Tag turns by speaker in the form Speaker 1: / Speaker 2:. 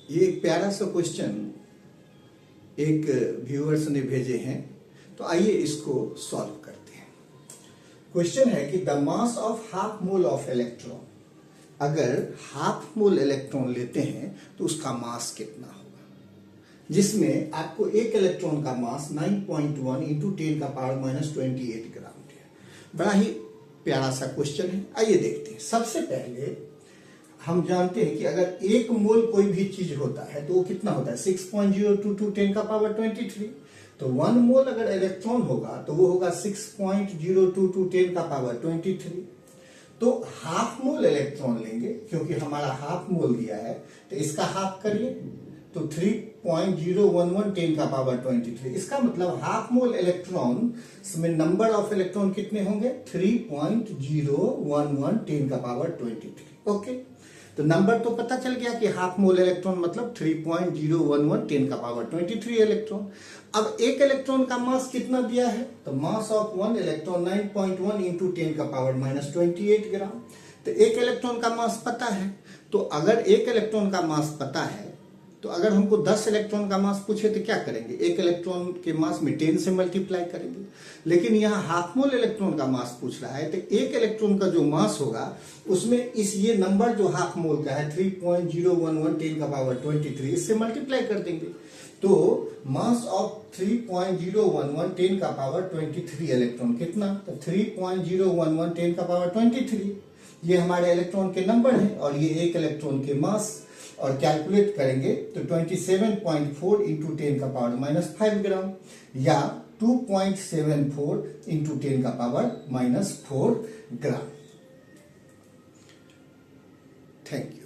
Speaker 1: ये एक प्यारा सा क्वेश्चन एक व्यूअर्स ने भेजे हैं, तो आइए इसको सॉल्व करते हैं। क्वेश्चन है कि the mass of half mole of electron, अगर हाफ मोल इलेक्ट्रॉन लेते हैं तो उसका मास कितना होगा, जिसमें आपको एक इलेक्ट्रॉन का मास 9.1 इंटू 10 का पावर माइनस 28 ग्राम है। बड़ा ही प्यारा सा क्वेश्चन है, आइए देखते हैं। सबसे पहले हम जानते हैं कि अगर एक मोल कोई भी चीज होता है तो वो कितना होता है 6.022 10 का पावर 23। तो 1 मोल अगर इलेक्ट्रॉन होगा तो वो होगा 6.022 10 का पावर 23। तो हाफ मोल इलेक्ट्रॉन लेंगे, क्योंकि हमारा हाफ मोल दिया है तो इसका हाफ करिए तो 3.011 10 का पावर 23। इसका मतलब हाफ मोल इलेक्ट्रॉन में नंबर ऑफ इलेक्ट्रॉन कितने होंगे 3.011 10 का पावर 23। ओके, तो नंबर तो पता चल गया कि हाफ मोल इलेक्ट्रॉन मतलब 3.011 10 का पावर 23 इलेक्ट्रॉन। अब एक इलेक्ट्रॉन का मास कितना दिया है, तो मास ऑफ 1 इलेक्ट्रॉन 9.1 इंटू 10 का पावर माइनस 28 ग्राम। तो एक इलेक्ट्रॉन का मास पता है, तो अगर एक इलेक्ट्रॉन का मास पता है तो अगर हमको 10 इलेक्ट्रॉन का मास पूछे तो क्या करेंगे, एक इलेक्ट्रॉन के मास में 10 से मल्टीप्लाई करेंगे। लेकिन यहाँ हाफ मोल इलेक्ट्रॉन का मास पूछ रहा है, तो एक इलेक्ट्रॉन का जो मास होगा उसमें ये नंबर जो हाफ मोल का है 3.011 10 का पावर 23 इससे मल्टीप्लाई कर देंगे। तो मास ऑफ 3.011 10 का पावर 23 इलेक्ट्रॉन कितना, तो 3.011 10 का पावर 23 ये हमारे इलेक्ट्रॉन के नंबर है और ये एक इलेक्ट्रॉन के मास। और कैलकुलेट करेंगे तो 27.4 इंटू 10 का पावर माइनस 5 ग्राम या 2.74 इंटू 10 का power minus 4 gram. Thank you.